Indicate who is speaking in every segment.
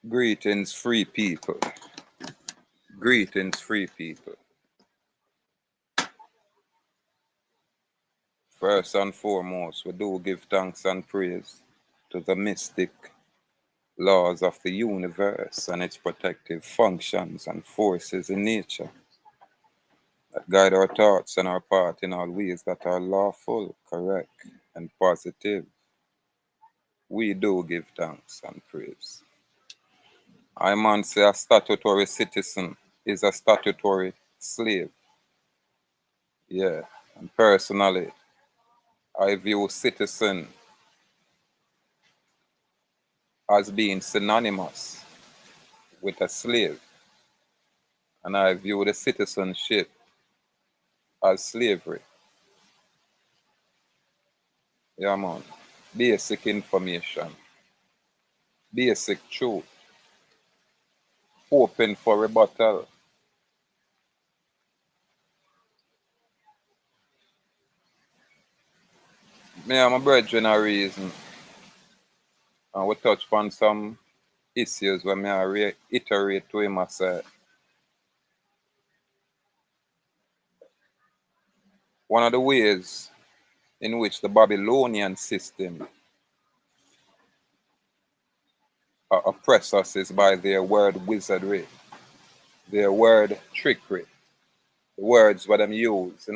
Speaker 1: Greetings, free people. Greetings, free people. First and foremost, we do give thanks and praise to the mystic laws of the universe and its protective functions and forces in nature that guide our thoughts and our path in all ways that are lawful, correct, and positive. We do give thanks and praise. I man say a statutory citizen is a statutory slave. Yeah, and personally, I view citizen as being synonymous with a slave, and I view the citizenship as slavery. Yeah, man. Basic information, basic truth, open for rebuttal. Me and my brethren a reason, and we touch upon some issues where me I reiterate to him. I say, one of the ways in which the Babylonian system oppress us is by their word wizardry, their word trickery, the words what them use,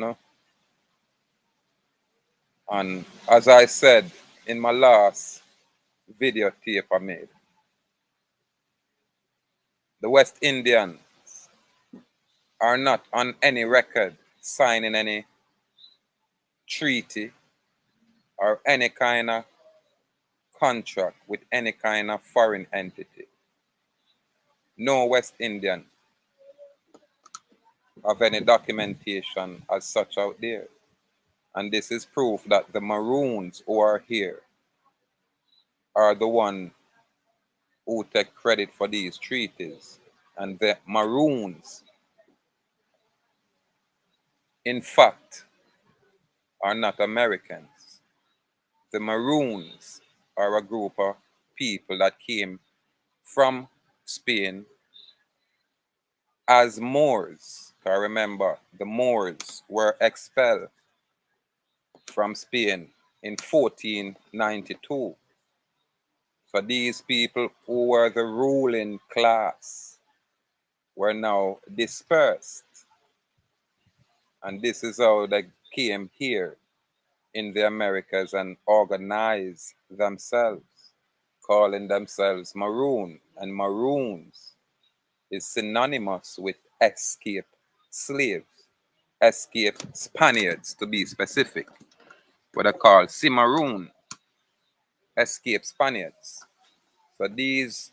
Speaker 1: And as I said in my last video tape I made, the West Indians are not on any record signing any treaty or any kind of contract with any kind of foreign entity. No West Indian have any documentation as such out there. And this is proof that the Maroons who are here are the one who take credit for these treaties. And the Maroons, in fact, are not Americans. The Maroons are a group of people that came from Spain as Moors. I remember the Moors were expelled from Spain in 1492. So these people who were the ruling class were now dispersed. And this is how they came here in the Americas and organized themselves, calling themselves Maroon. And Maroons is synonymous with escaped slaves, escaped Spaniards to be specific, what I call Cimarron, escaped Spaniards. So these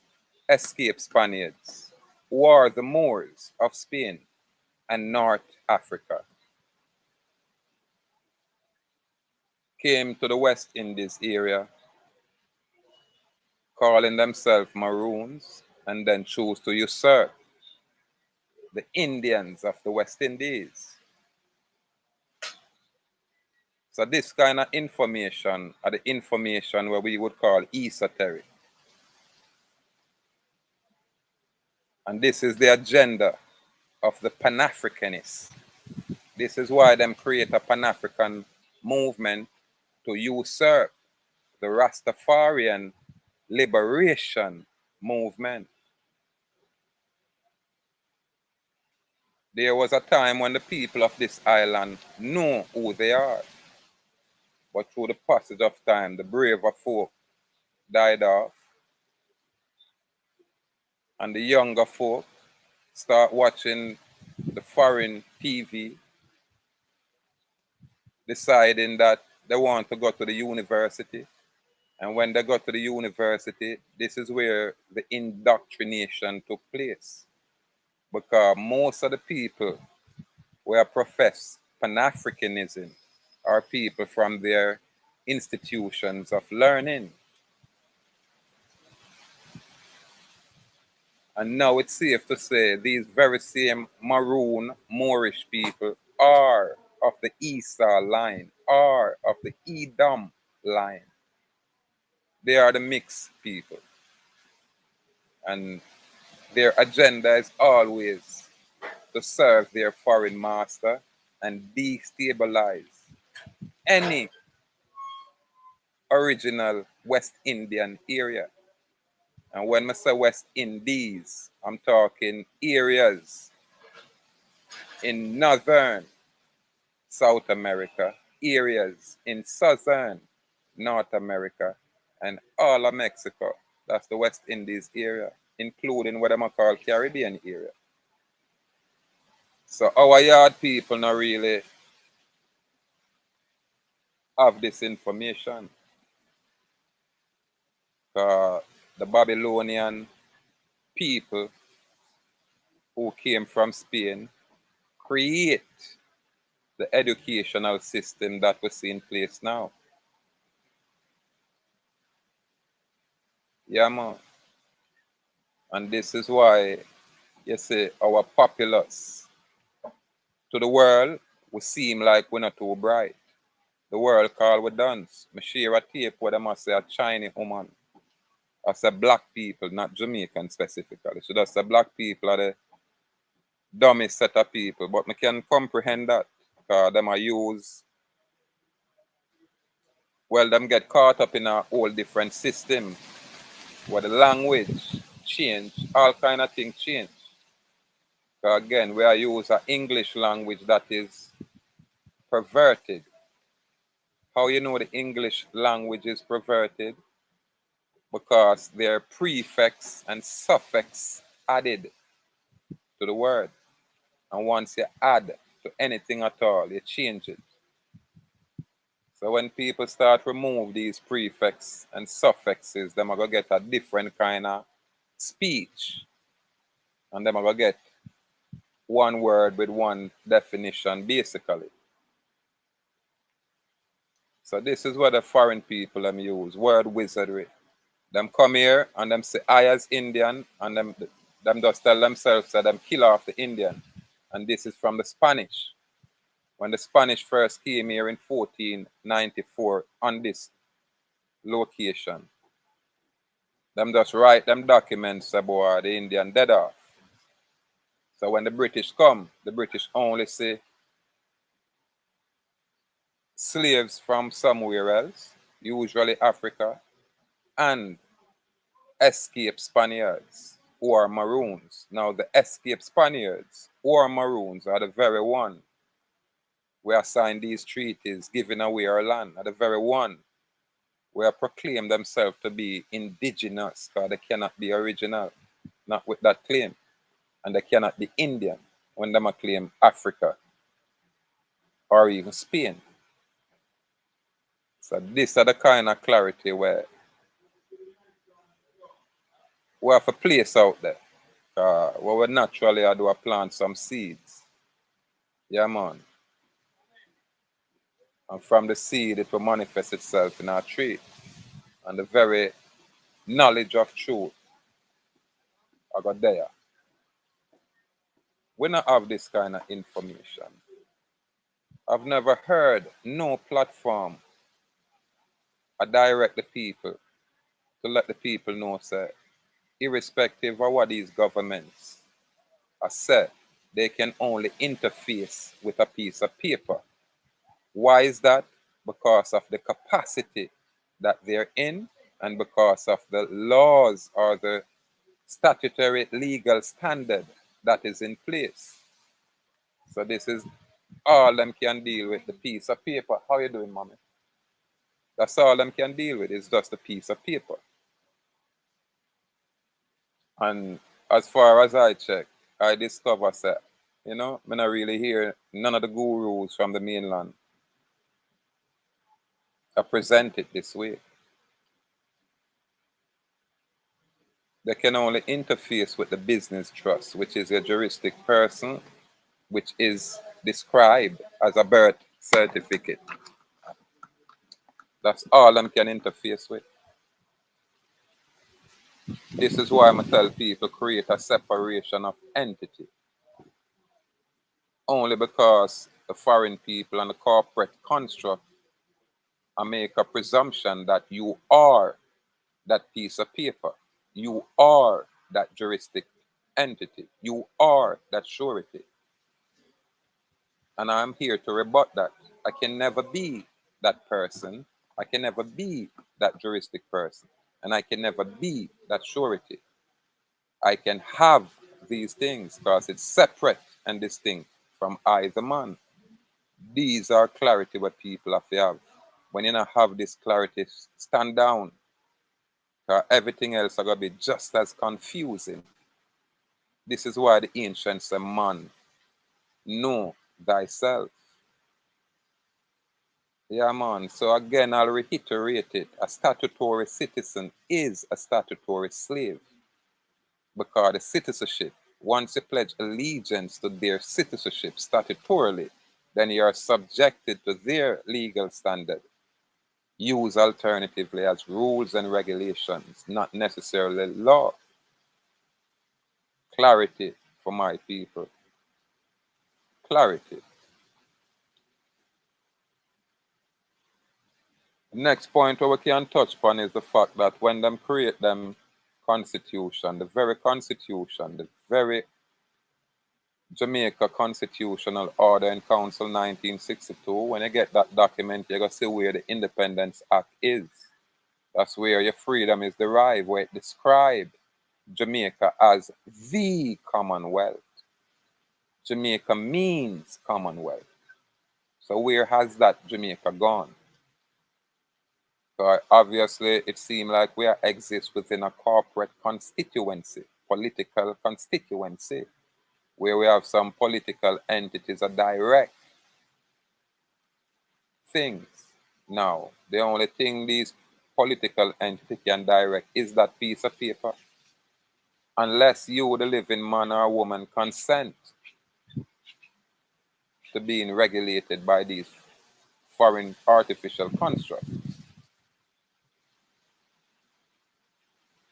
Speaker 1: escaped Spaniards, who are the Moors of Spain and North Africa, came to the West Indies area, calling themselves Maroons, and then chose to usurp the Indians of the West Indies. So this kind of information are the information where we would call esoteric. And this is the agenda of the Pan-Africanists. This is why them create a Pan-African movement to usurp the Rastafarian liberation movement. There was a time when the people of this island knew who they are. But through the passage of time, the braver folk died off. And the younger folk start watching the foreign TV, deciding that they want to go to the university. And when they got to the university, this is where the indoctrination took place. Because most of the people who profess Pan-Africanism are people from their institutions of learning. And now it's safe to say these very same Maroon Moorish people are of the Esau line, are of the Edom line. They are the mixed people. And their agenda is always to serve their foreign master and destabilize any original West Indian area. And when I say West Indies, I'm talking areas in northern South America, areas in southern North America, and all of Mexico. That's the West Indies area, including what I'm call Caribbean area. So our yard people not really have this information. The Babylonian people who came from Spain create the educational system that we see in place now. Yeah, man. And this is why you see our populace to the world, we seem like we're not too bright. The world call we dance. Me share a tape where they must say a Chinese woman. I say black people, not Jamaican specifically. So that's the black people are the dumbest set of people. But me can comprehend that. Because them are use, well, them get caught up in a whole different system where the language change, all kind of things change. Again, we are use an English language that is perverted. How you know the English language is perverted? Because there are prefix and suffix added to the word. And once you add to anything at all, you change it. So when people start remove these prefix and suffixes, them are going to get a different kind of speech. And them are going to get one word with one definition, basically. So this is what the foreign people them use, word wizardry. Them come here and them say I as Indian, and them just tell themselves that them kill off the Indian. And this is from the Spanish. When the Spanish first came here in 1494 on this location, them just write them documents about the Indian dead off. So when the British come, the British only say slaves from somewhere else, usually Africa, and escaped Spaniards who are Maroons. Now the escaped Spaniards who are Maroons are the very one we are signed these treaties giving away our land, are the very one we are proclaim themselves to be indigenous because they cannot be original, not with that claim. And they cannot be Indian when they claim Africa or even Spain. So this are the kind of clarity where we have a place out there. Where we naturally do a plant some seeds. Yeah, man. And from the seed, it will manifest itself in our tree. And the very knowledge of truth I got there. We don't have this kind of information. I've never heard no platform I direct the people to let the people know, sir, irrespective of what these governments are said, they can only interface with a piece of paper. Why is that? Because of the capacity that they're in and because of the laws or the statutory legal standard that is in place. So this is all them can deal with, the piece of paper. How you doing, mommy? That's all them can deal with, is just a piece of paper. And as far as I check, I discover that, you know, I not really hear none of the gurus from the mainland are presented this way. They can only interface with the business trust, which is a juristic person, which is described as a birth certificate. That's all them can interface with. This is why I tell people create a separation of entity. Only because the foreign people and the corporate construct I make a presumption that you are that piece of paper. You are that juristic entity. You are that surety. And I'm here to rebut that. I can never be that person. I can never be that juristic person. And I can never be that surety. I can have these things because it's separate and distinct from I, the man. These are clarity what people have to have. When you not have this clarity, stand down. Because everything else are going to be just as confusing. This is why the ancients say, man, know thyself. Yeah, man. So again, I'll reiterate it. A statutory citizen is a statutory slave. Because the citizenship, once you pledge allegiance to their citizenship statutorily, then you are subjected to their legal standard. Used alternatively as rules and regulations, not necessarily law. Clarity for my people. Clarity. Next point we can touch upon is the fact that when them create them constitution, the very constitution, the very Jamaica Constitutional Order and Council 1962, when you get that document, you're going to see where the Independence Act is. That's where your freedom is derived, where it describes Jamaica as the Commonwealth. Jamaica means Commonwealth. So where has that Jamaica gone? So obviously, it seems like we exist within a corporate constituency, political constituency, where we have some political entities that direct things. Now, the only thing these political entities can direct is that piece of paper. Unless you, the living man or woman, consent to being regulated by these foreign artificial constructs.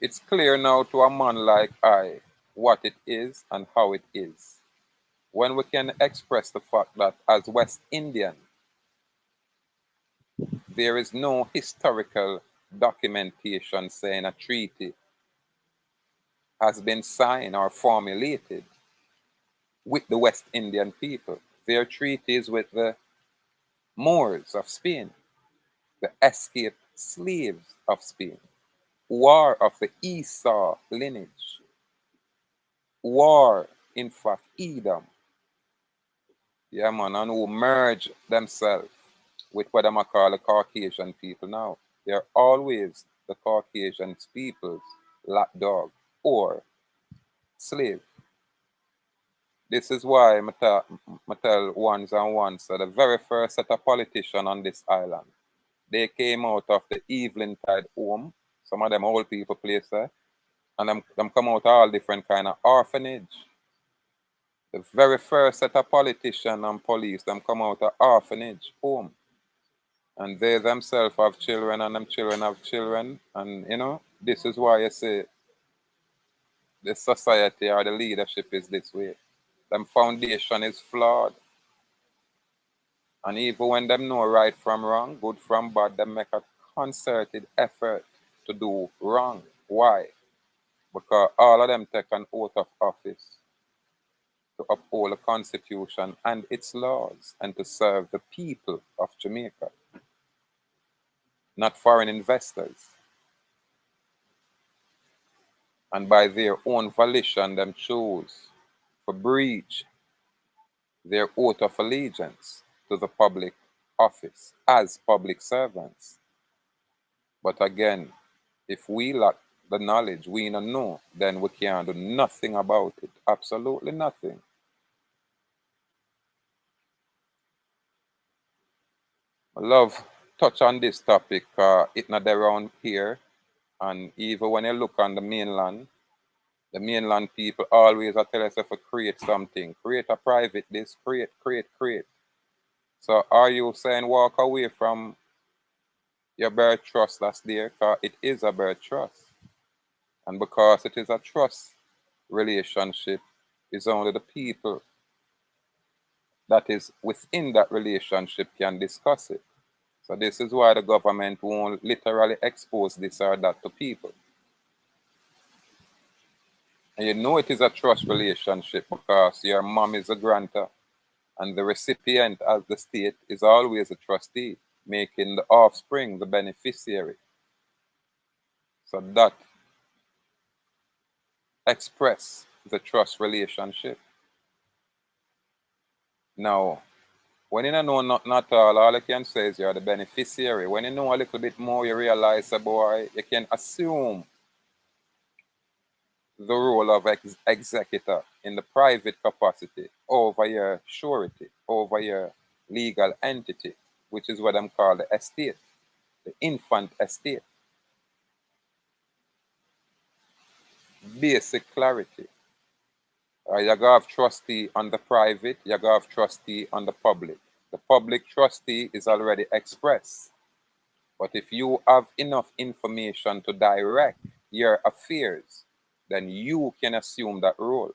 Speaker 1: It's clear now to a man like I what it is and how it is. When we can express the fact that as West Indian, there is no historical documentation saying a treaty has been signed or formulated with the West Indian people. Their treaties with the Moors of Spain, the escaped slaves of Spain, war of the Esau lineage, war, in fact, Edom. Yeah, man, and who merge themselves with what I'm call the Caucasian people now. They're always the Caucasian people's lapdog or slave. This is why I tell ones and ones that the very first set of politicians on this island, they came out of the Evelyn Tide home, some of them old people place there, and them come out of all different kind of orphanage. The very first set of politicians and police, them come out of orphanage home. And they themselves have children and them children have children. And you know, this is why you say the society or the leadership is this way. Them foundation is flawed. And even when them know right from wrong, good from bad, them make a concerted effort to do wrong. Why? Because all of them take an oath of office to uphold the Constitution and its laws and to serve the people of Jamaica, not foreign investors. And by their own volition, them choose to breach their oath of allegiance to the public office as public servants. But again, if we lack the knowledge, we don't know, then we can't do nothing about it. Absolutely nothing. I love touch on this topic. It's not around here. And even when you look on the mainland people always tell us to create something, create a private this, create. So are you saying walk away from your birth trust that's there? Because it is a birth trust. And because it is a trust relationship, it's only the people that is within that relationship can discuss it. So this is why the government won't literally expose this or that to people. And you know it is a trust relationship because your mom is a grantor and the recipient as the state is always a trustee, making the offspring the beneficiary. So that express the trust relationship. Now, when you don't know nothing at all you can say is you're the beneficiary. When you know a little bit more, you realize, boy, you can assume the role of executor in the private capacity over your surety, over your legal entity, which is what I'm called the estate, the infant estate. Basic clarity. You have trustee on the private, you have trustee on the public. The public trustee is already expressed. But if you have enough information to direct your affairs, then you can assume that role.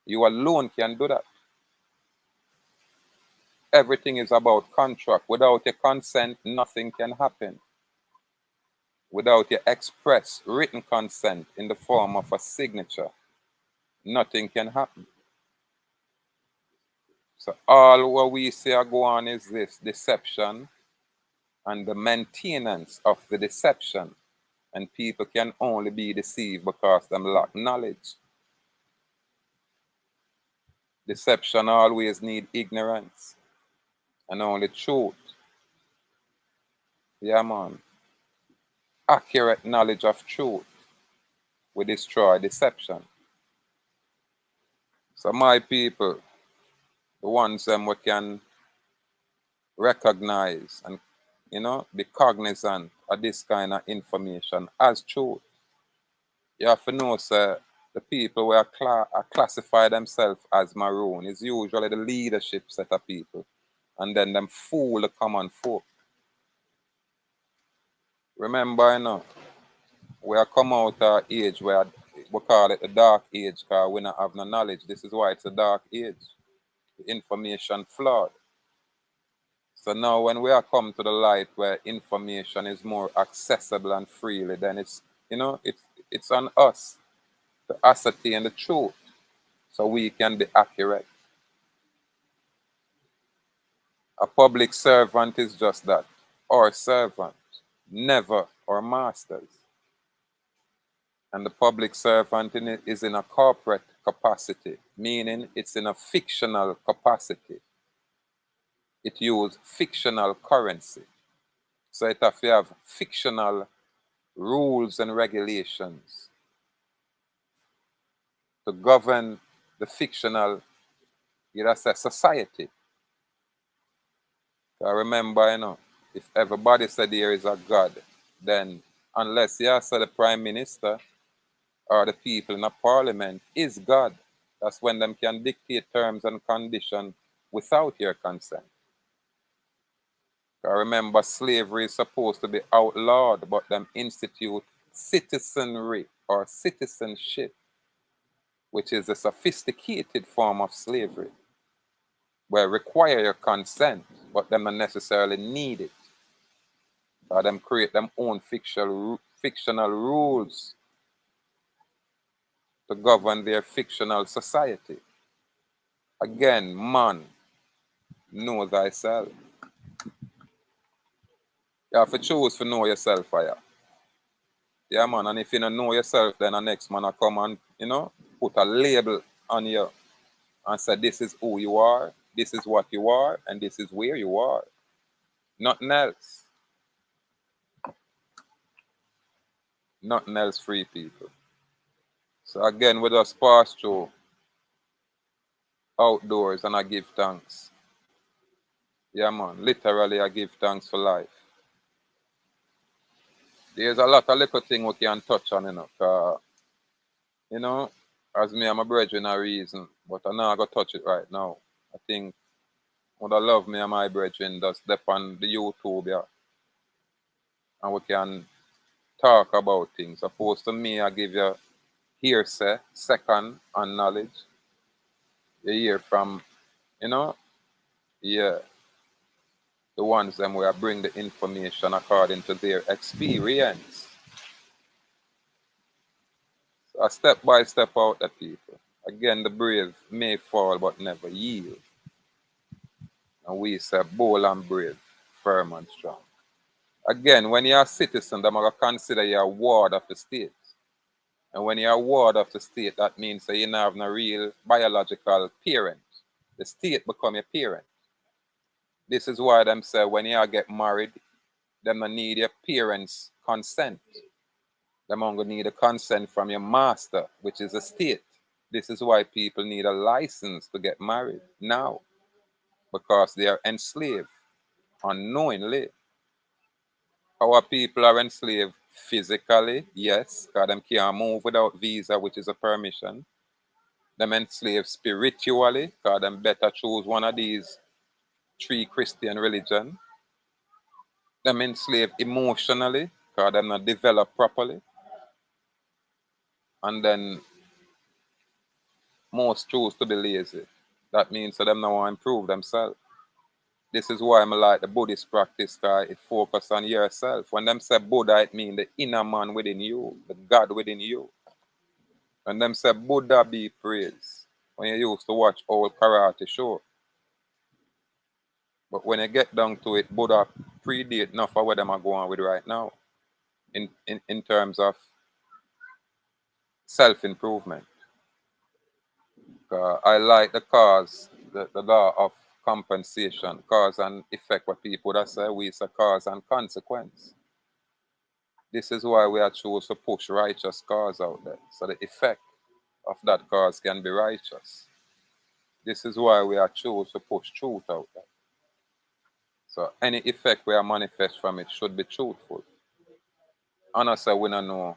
Speaker 1: You alone can do that. Everything is about contract. Without your consent, nothing can happen. Without your express written consent in the form of a signature, nothing can happen. So all what we say go on is this deception and the maintenance of the deception. And people can only be deceived because they lack knowledge. Deception always need ignorance and only truth. Yeah, man. Accurate knowledge of truth will destroy deception. So my people, the ones we can recognize and be cognizant of this kind of information as truth. You have to know, sir, the people who are classify themselves as maroon is usually the leadership set of people, and then them fool the common folk. Remember, we are come out of age where we call it the dark age because we don't have no knowledge. This is why it's a dark age. The information flawed. So now when we are come to the light where information is more accessible and freely, then it's on us to ascertain the truth so we can be accurate. A public servant is just that, our servant, never our masters. And the public servant is in a corporate capacity, meaning it's in a fictional capacity. It uses fictional currency. So it have to have fictional rules and regulations to govern the fictional, society. So remember, if everybody said there is a God, then unless you say the prime minister or the people in a parliament is God, that's when them can dictate terms and conditions without your consent. I remember slavery is supposed to be outlawed, but them institute citizenry or citizenship, which is a sophisticated form of slavery, where require your consent, but them not necessarily need it. Or them create them own fictional rules to govern their fictional society. Again, man, know thyself. You have to choose to know yourself, fire. Yeah, man, and if you don't know yourself, then the next man will come and, put a label on you and say, this is who you are, this is what you are, and this is where you are. Nothing else. Nothing else, free people. So again, we just pass through outdoors and I give thanks. Yeah, man, literally I give thanks for life. There's a lot of little things we can touch on, as me and my brethren a reason, but I'm not going to touch it right now. I think would I love me and my brethren just step on the YouTube, yeah, and we can talk about things. Opposed to me, I give you hearsay, second on knowledge. You hear from, yeah, the ones them where I bring the information according to their experience. A step by step out the people. Again, the brave may fall but never yield. And we say bold and brave, firm and strong. Again, when you're a citizen, they're going to consider you a ward of the state. And when you're a ward of the state, that means that you don't have no real biological parent. The state become your parent. This is why them say when you get married, them don't need your parents' consent. Them only need a consent from your master, which is the state. This is why people need a license to get married now, because they are enslaved unknowingly. Our people are enslaved physically, yes, because them can't move without visa, which is a permission. Them enslaved spiritually, because them better choose one of these three Christian religions. Them enslaved emotionally, because them not developed properly. And then most choose to be lazy. That means that them not want to improve themselves. This is why I like the Buddhist practice, because it focuses on yourself. When them say Buddha, it means the inner man within you, the God within you. When them say Buddha be praised, when you used to watch old karate show. But when you get down to it, Buddha predate enough of what them are going with right now in terms of self-improvement. I like the cause, the law of compensation, cause and effect, what people that say we say cause and consequence. This is why we are choose to push righteous cause out there, so the effect of that cause can be righteous. This is why we are choose to push truth out there. So any effect we are manifest from it should be truthful. And I say we don't know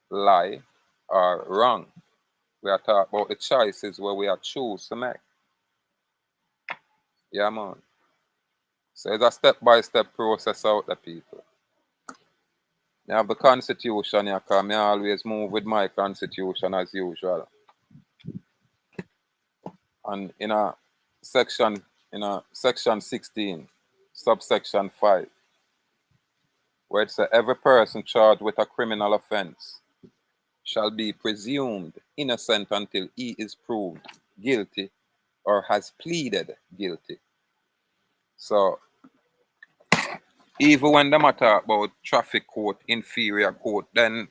Speaker 1: lie or wrong. We are talking about the choices where we are choose to make. Yeah, man. So it's a step-by-step process out the people. You have the constitution here, because I always move with my constitution as usual. And in a section 16, subsection 5, where it says every person charged with a criminal offense shall be presumed innocent until he is proved guilty or has pleaded guilty. So even when they talk about traffic court, inferior court, then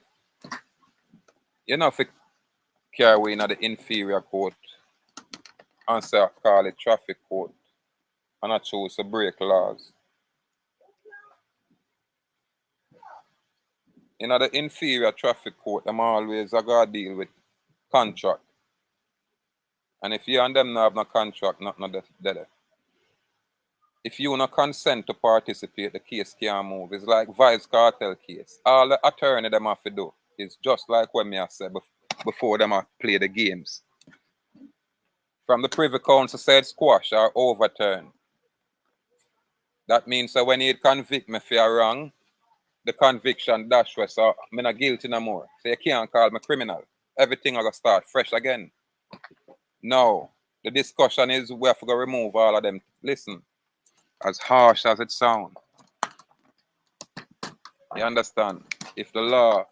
Speaker 1: you know if it carry away in the inferior court and say call it traffic court and I choose to break laws. In the inferior traffic court, them always are going to deal with contract. And if you and them not have no contract, nothing there. If you no consent to participate, the case can't move. It's like Vibes cartel case. All the attorney them have to do is just like what me I said before them play the games. From the Privy Council said squash or overturn. That means that when you convict me for a wrong, the conviction dash was so I'm not guilty no more. So you can't call me criminal. Everything I gonna start fresh again. No. The discussion is we have to go remove all of them. Listen, as harsh as it sounds. You understand? If the law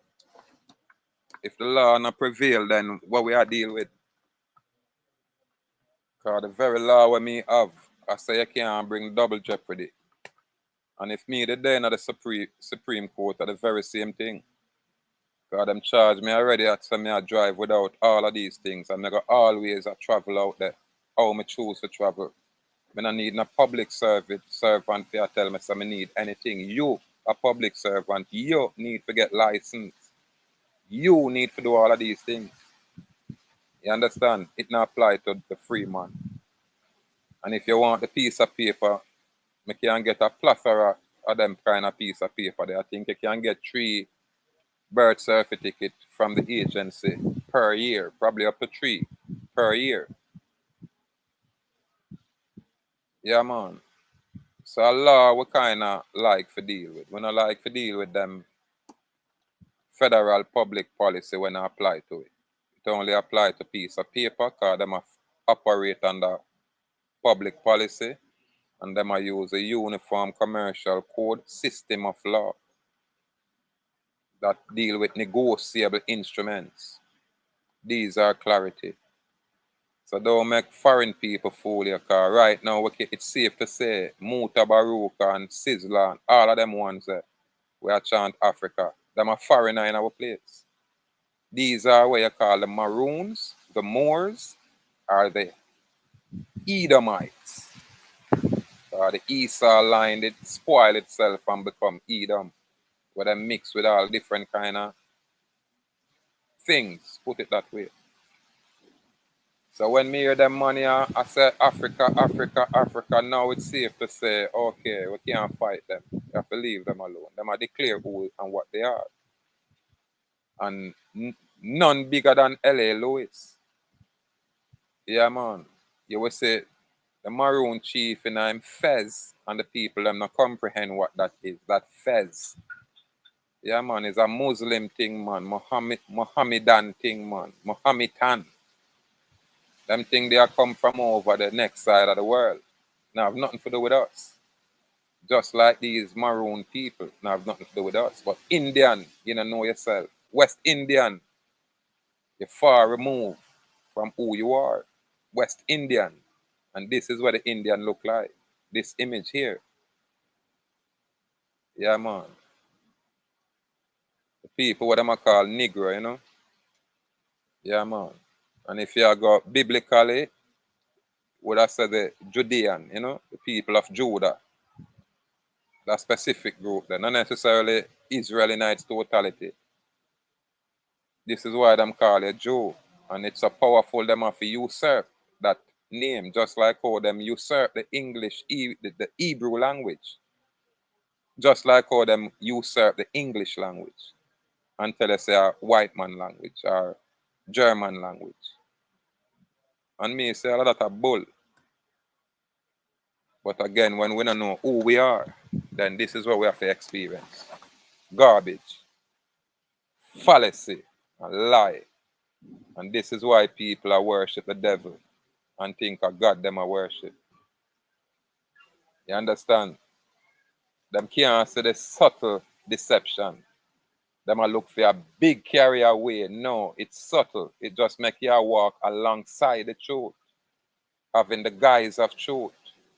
Speaker 1: not prevail, then what we are deal with? Because the very law we me have, I say you can't bring double jeopardy. And if me the day in the Supreme Court are the very same thing. Because them charge me already at some me I drive without all of these things. And I go always travel out there. How me choose to travel. I don't need no public servant to tell me so I need anything. You, a public servant, you need to get license. You need to do all of these things. You understand? It not apply to the free man. And if you want the piece of paper, you can get a plethora of them kind of piece of paper there. I think you can get 3 birth certificate from the agency per year, probably up to 3 per year. Yeah, man. So a law we kind of like to deal with. We don't like to deal with them federal public policy when I apply to it. It only apply to piece of paper because them operate under public policy and them use a uniform commercial code system of law that deal with negotiable instruments. These are clarity. So don't make foreign people fool you, because right now it's safe to say Muta Baruka and Sizzla and all of them ones there, we are chant Africa. Them are foreigner in our place. These are what you call the Maroons, the Moors, or the Edomites. The Esau line, it spoil itself and become Edom, where they mix with all different kind of things, put it that way. So when me hear them money, I say Africa, Africa, Africa. Now it's safe to say, okay, we can't fight them. We have to leave them alone. Them are declare who and what they are. And none bigger than L.A. Lewis. Yeah, man. You will say the Maroon chief in I'm Fez, and the people them not comprehend what that is. That Fez. Yeah, man, is a Muslim thing, man. Mohammedan thing, man. Mohammedan. Them thing they are come from over the next side of the world. Now have nothing to do with us. Just like these Maroon people, now have nothing to do with us. But Indian, you don't know yourself. West Indian, you're far removed from who you are. West Indian. And this is what the Indian look like. This image here. Yeah, man. The people, what them call Negro, you know? Yeah, man. And if you go biblically, what I say the Judean, you know? The people of Judah. That specific group, then, not necessarily Israelites totality. This is why them call it Jew. And it's a powerful them have to usurp that name, just like how them usurp the English, the Hebrew language. Just like how them usurp the English language until they say a white man language or German language. And me say a lot of bull. But again, when we don't know who we are, then this is what we have to experience. Garbage, fallacy, and lie. And this is why people are worship the devil and think of God them are worship. You understand? Them can't see the subtle deception. Them a look for a big carry away. No, it's subtle. It just make you walk alongside the truth, having the guise of truth.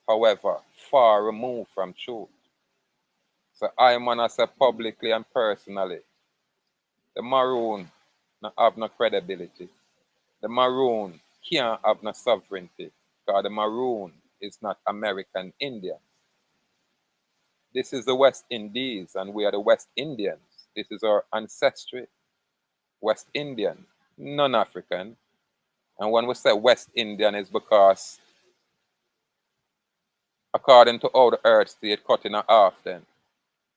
Speaker 1: However, far removed from truth. So I wanna say publicly and personally, the Maroon not have no credibility. The Maroon can't have no sovereignty, because the Maroon is not American Indian. This is the West Indies, and we are the West Indians. This is our ancestry. West Indian, non-African. And when we say West Indian, it's because according to how the earth state cut in half then.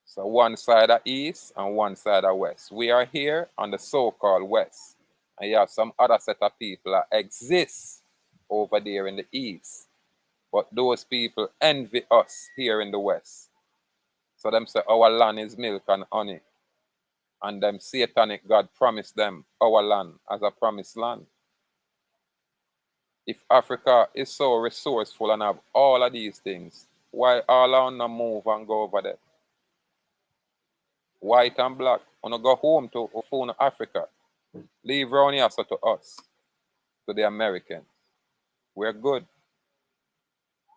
Speaker 1: So one side are east and one side are west. We are here on the so-called west. And you have some other set of people that exist over there in the east. But those people envy us here in the west. So them say our land is milk and honey. And them satanic God promised them our land as a promised land. If Africa is so resourceful and have all of these things, why all on not move and go over there? White and black, wanna go home to Africa. Leave around here so to us, to the Americans. We're good.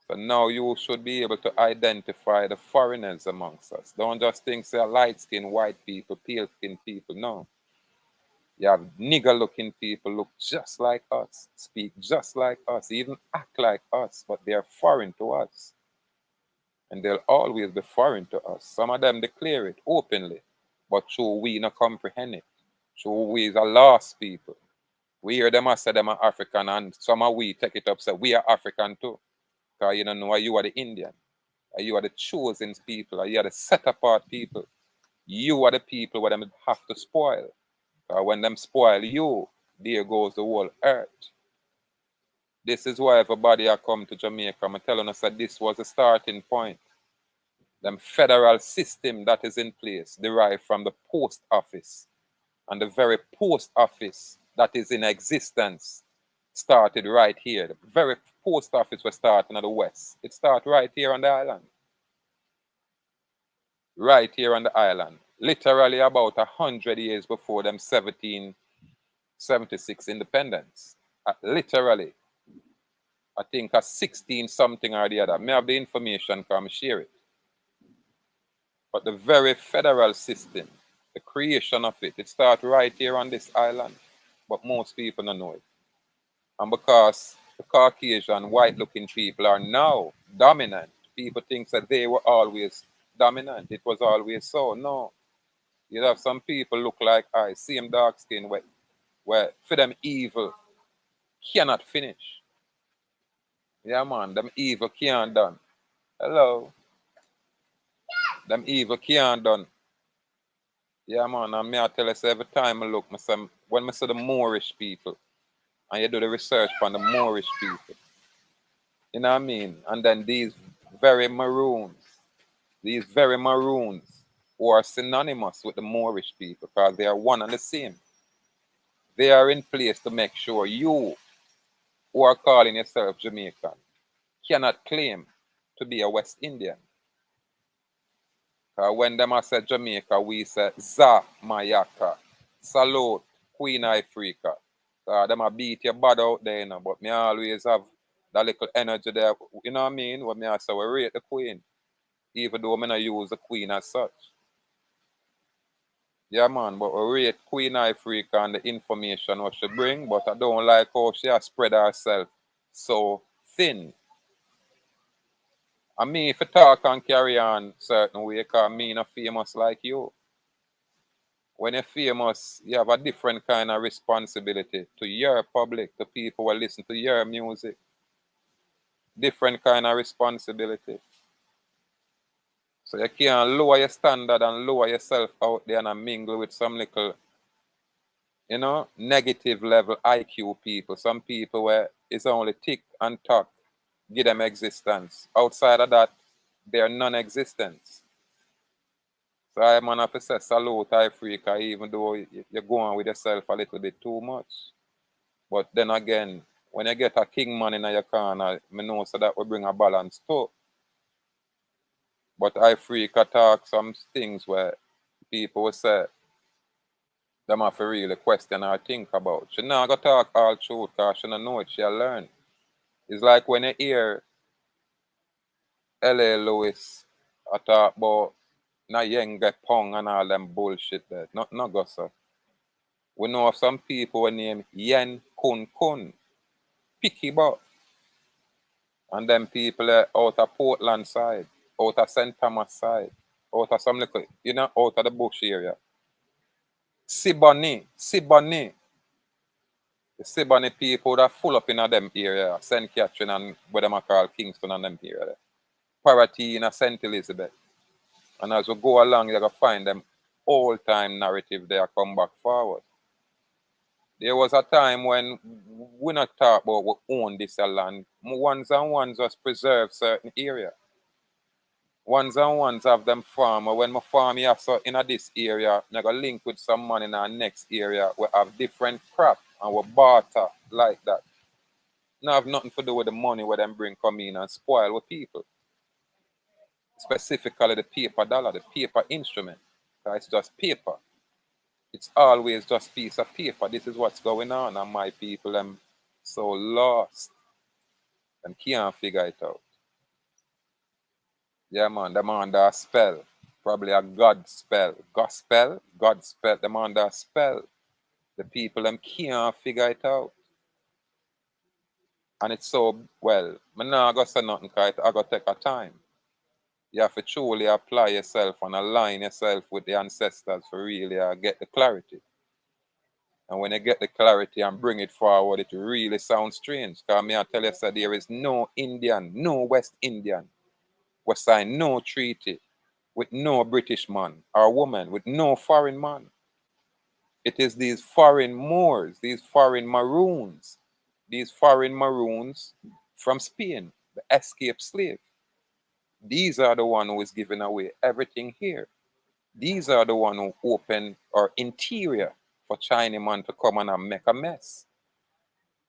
Speaker 1: So now you should be able to identify the foreigners amongst us. Don't just think say light-skinned white people, pale-skinned people. No. You have nigger-looking people look just like us, speak just like us, even act like us, but they're foreign to us. And they'll always be foreign to us. Some of them declare it openly, but true we not comprehend it. True we is a lost people. We hear them say them are African, and some of we take it up say we are African too. Because you don't know you are the Indian. You are the chosen people. You are the set apart people. You are the people where them have to spoil. When them spoil you, there goes the whole earth. This is why everybody I come to Jamaica, I'm telling us that this was the starting point. The federal system that is in place derived from the post office. And the very post office that is in existence started right here. The very post office was starting in the West. It started right here on the island. Right here on the island. Literally about 100 years before them 17 76 independence. Literally, I think a 16 something or the other. May have the information, come share it. But the very federal system, the creation of it, it starts right here on this island. But most people don't know it. And because the Caucasian, white-looking people are now dominant, people think that they were always dominant. It was always so. No. You have some people look like I, same dark skin, where for them evil cannot finish. Yeah, man, them evil can't done. Hello. Them evil can't done. Yeah, man, and me I tell us every time I look, when I see the Moorish people, and you do the research on the Moorish people, you know what I mean? And then these very maroons who are synonymous with the Moorish people because they are one and the same. They are in place to make sure you, who are calling yourself Jamaican, cannot claim to be a West Indian. When them I say Jamaica, we say Za Mayaka, salute Queen Ifrica. Them I beat your bad out there, you know, but me always have that little energy there, you know what I mean? When me I say we rate the Queen, even though I not use the Queen as such. Yeah, man, but we rate Queen Ifrica and the information what she bring, but I don't like how she has spread herself so thin. I mean, if you talk and carry on certain way, because me not famous like you. When you're famous, you have a different kind of responsibility to your public, to people who listen to your music. Different kind of responsibility. So you can't lower your standard and lower yourself out there and mingle with some little, you know, negative level IQ people. Some people where it's only tick and talk, give them existence. Outside of that, they're non-existent. So I'm gonna have to say salute Africa, even though you're going with yourself a little bit too much. But then again, when you get a king man in your corner, I know so that will bring a balance too. But Africa talk some things where people will say them have to really question or think about. She not gonna talk all truth because she don't know it, she'll learn. It's like when you hear L.A. Lewis I talk about Nayenge Pong and all them bullshit there. Not go so. We know of some people who name Yen Kun Kun, Picky Butt. And them people out of Portland side, out of St. Thomas side, out of some little, you know, out of the bush area. Siboney. The Siboney people that full up in them area, St. Catherine and what them call Kingston and them area. Paratine and St. Elizabeth. And as we go along, you're going to find them all-time narrative there come back forward. There was a time when we not talk about we own this land. Ones and ones just preserve certain area. Ones and ones have them farm. When my farm here, so in this area, I go link with some man in our next area. We have different crop and we barter like that. Now have nothing to do with the money where them bring come in and spoil with people. Specifically the paper dollar, the paper instrument. It's just paper. It's always just piece of paper. This is what's going on, and my people them so lost. Them can't figure it out. Yeah, man, them under a spell. Probably a God spell. Gospel? God spell. Them under a spell. The people them can't figure it out. And it's so, well, I'm not going to say nothing because it's going to take a time. You have to truly apply yourself and align yourself with the ancestors for really get the clarity. And when you get the clarity and bring it forward, it really sounds strange. Because I tell you, sir, there is no Indian, no West Indian, who sign no treaty with no British man or woman, with no foreign man. It is these foreign Moors, these foreign Maroons from Spain, the escaped slave. These are the one who is giving away everything here. These are the one who open our interior for Chinaman to come and make a mess.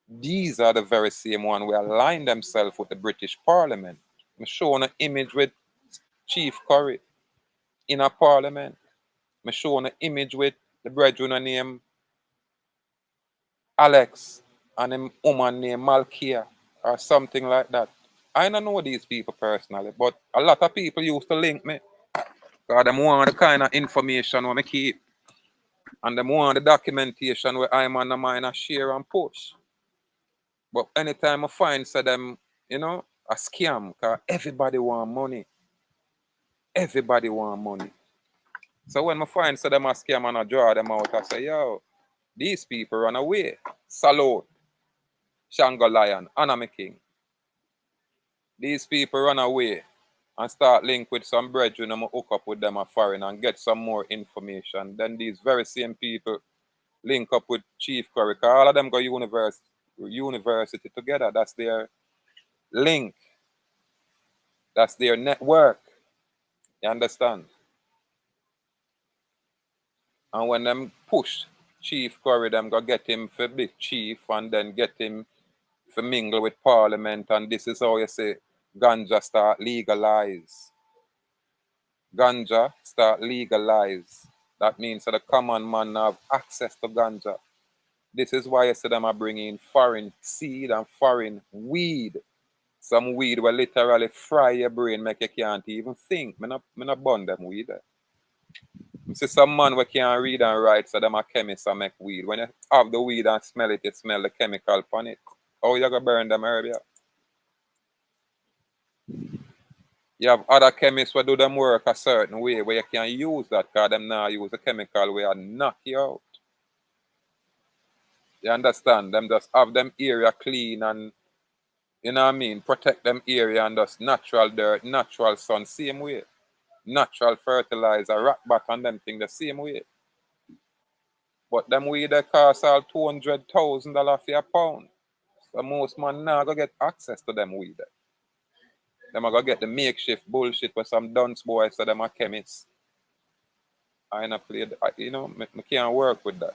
Speaker 1: These are the very same one who align themselves with the British Parliament. I'm showing an image with Chief Curry in a parliament. I'm showing an image with the brethren named Alex and a woman named Malkia or something like that. I don't know these people personally, but a lot of people used to link me. Because them want the kind of information what I keep. And them want the documentation where I'm on the mind and share and push. But anytime I find so them, you know, a scam, because everybody want money. Everybody want money. So when I find so them a scam and I draw them out, I say, yo, these people run away. Salute, Shango Lion, Anime King. These people run away and start link with some brethren and hook up with them a foreign and get some more information. Then these very same people link up with Chief Curry. All of them go university together. That's their link. That's their network. You understand? And when them push Chief Curry, them go get him for big chief and then get him for mingle with Parliament. And this is how you say ganja start legalize. Ganja start legalize. That means that the common man have access to ganja. This is why I said them are bringing foreign seed and foreign weed. Some weed will literally fry your brain, make you can't even think. Me not burn them weed. You see some man we can't read and write, so them a chemist and make weed. When you have the weed and smell it, you smell the chemical on it. How you gonna burn them herb? You have other chemists who do them work a certain way where you can use that because them now use a chemical where knock you out. You understand? Them just have them area clean and, you know what I mean, protect them area and just natural dirt, natural sun, same way. Natural fertilizer, rock back and them thing the same way. But them weed they cost all $200,000 for a pound. So most man now go get access to them weed. Them are gonna get the makeshift bullshit with some dunce boys so them are chemists. I ain't played, you know, I can't work with that.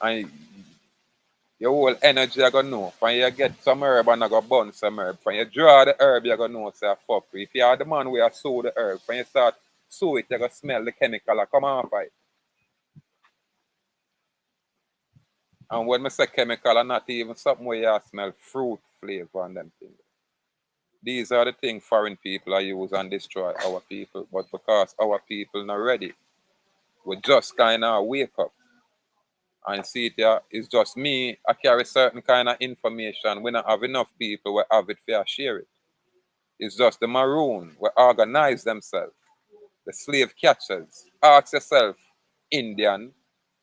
Speaker 1: And your whole energy I gonna know. When you get some herb and I go burn some herb. When you draw the herb, you gonna know say fuck. If you are the man where you sow the herb, when you start sow it, you gonna smell the chemical that come off it. And when I say chemical, I'm not even something where you smell fruit flavor and them things. These are the things foreign people are use and destroy our people. But because our people not ready, we just kind of wake up and see it here. It's just me. I carry certain kind of information. We don't have enough people who have it for share it. It's just the maroon who organize themselves. The slave catchers. Ask yourself, Indian,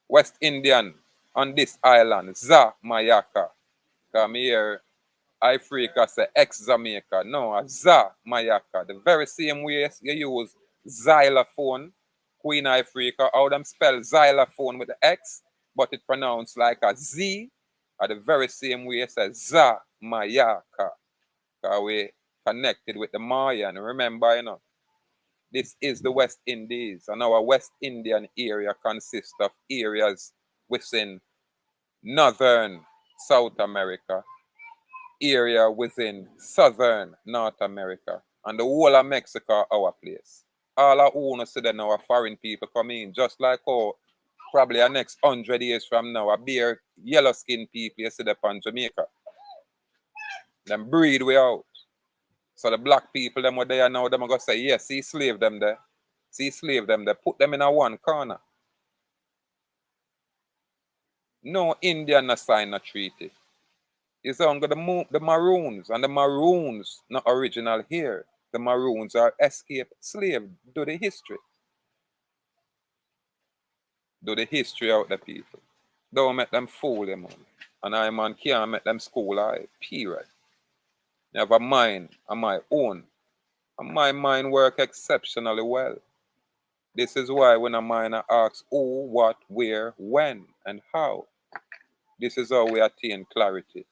Speaker 1: West Indian on this island, Za Mayaka. Come here. Africa say ex Jamaica. No, Za Mayaka. The very same way you use xylophone, Queen Africa, how them spell xylophone with the X, but it pronounced like a Z, are the very same way it says Za Mayaka. Because we connected with the Mayan. Remember, you know, this is the West Indies, and our West Indian area consists of areas within northern South America, area within southern North America, and the whole of Mexico our place. All our owners see that now our foreign people come in, just like how probably the next 100 years from now, a bare yellow skinned people you see them on Jamaica. Them breed way out. So the black people, them what they are now, them are going to say, yes, see slave them there. See slave them there. Put them in a one corner. No Indian not sign a treaty. It's only the Maroons, and the Maroons not original here. The Maroons are escaped slave. Do the history. Do the history out the people. Don't make them fool them, man. And I, man, can't make them school I. Period. I have a mind of my own. And my mind work exceptionally well. This is why when a miner asks who, what, where, when, and how, this is how we attain clarity.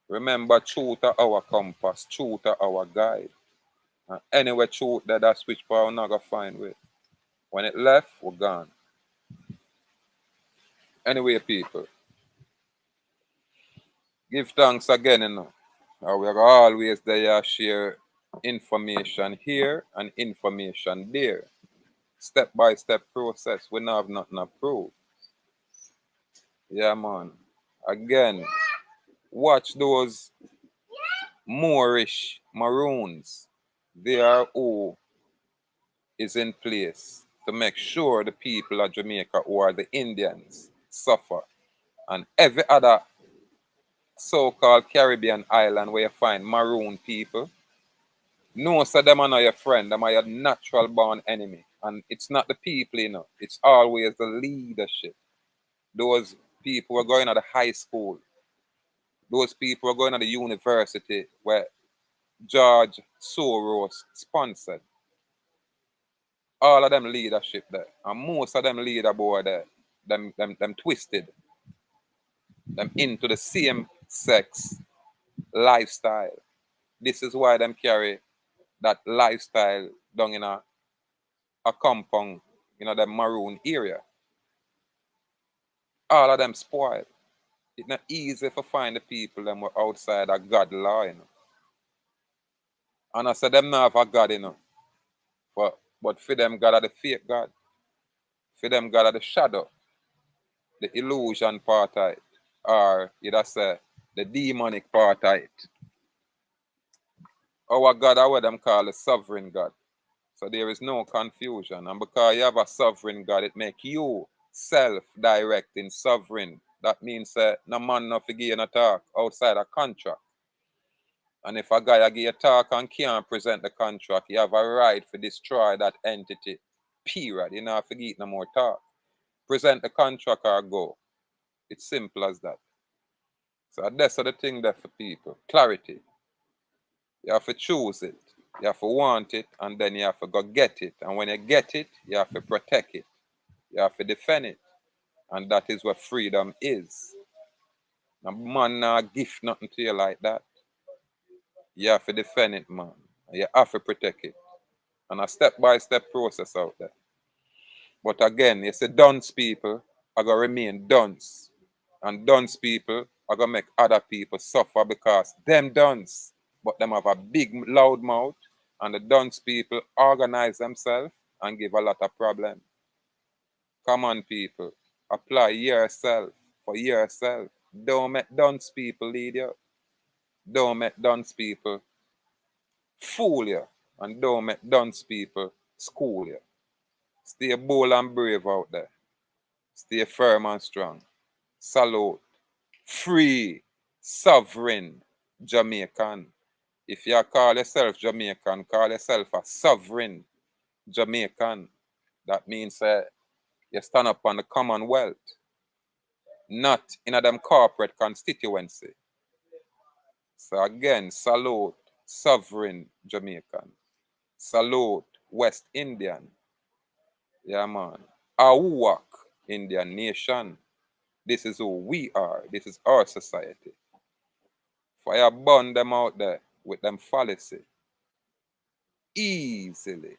Speaker 1: Remember, truth are our compass, truth are our guide. And anyway, truth that switch power not gonna find way. When it left, we're gone. Anyway, people, give thanks again, you know. We are always there share information here and information there. Step by step process. We don't have nothing to prove. Yeah, man. Again, watch those Moorish Maroons. They are who is in place to make sure the people of Jamaica who are the Indians suffer. And every other so-called Caribbean island where you find maroon people, most of them are not your friend, them are your natural born enemy. And it's not the people, you know, it's always the leadership. Those people who are going to the high school, those people who are going to the university where George Soros sponsored. All of them leadership there. And most of them leaderboard there, them twisted, them into the same sex lifestyle. This is why them carry that lifestyle down in a compound, you know, the maroon area. All of them spoiled. It's not easy to find the people them were outside of God law, you know. And I said them not have a God, you know. But for them God are the fake God. For them God are the shadow, the illusion part of it. Or you just say the demonic part of it. Our God are what them call the sovereign God. So there is no confusion. And because you have a sovereign God, it make you self-directing sovereign. That means no man no give you no talk outside a contract. And if a guy give you a talk and can't present the contract, you have a right to destroy that entity. Period. You don't forget no more talk. Present the contract or go. It's simple as that. So that's the thing there for people. Clarity. You have to choose it. You have to want it, and then you have to go get it. And when you get it, you have to protect it. You have to defend it. And that is what freedom is. Now, man, not gift nothing to you like that. You have to defend it, man. And you have to protect it. And a step-by-step process out there. But again, you say dunce people are going to remain dunce. And dunce people are going to make other people suffer because them dunce. But them have a big loud mouth, and the dunce people organize themselves and give a lot of problem. Come on, people. Apply yourself for yourself. Don't make dunce people lead you. Don't make dunce people fool you. And don't make dunce people school you. Stay bold and brave out there. Stay firm and strong. Salute. Free, sovereign Jamaican. If you call yourself Jamaican, call yourself a sovereign Jamaican. That means you stand up on the Commonwealth, not in a them corporate constituency. So again, salute sovereign Jamaican. Salute West Indian. Yeah, man. Ahuuah Indian nation. This is who we are. This is our society. Fire burn them out there with them fallacy. Easily.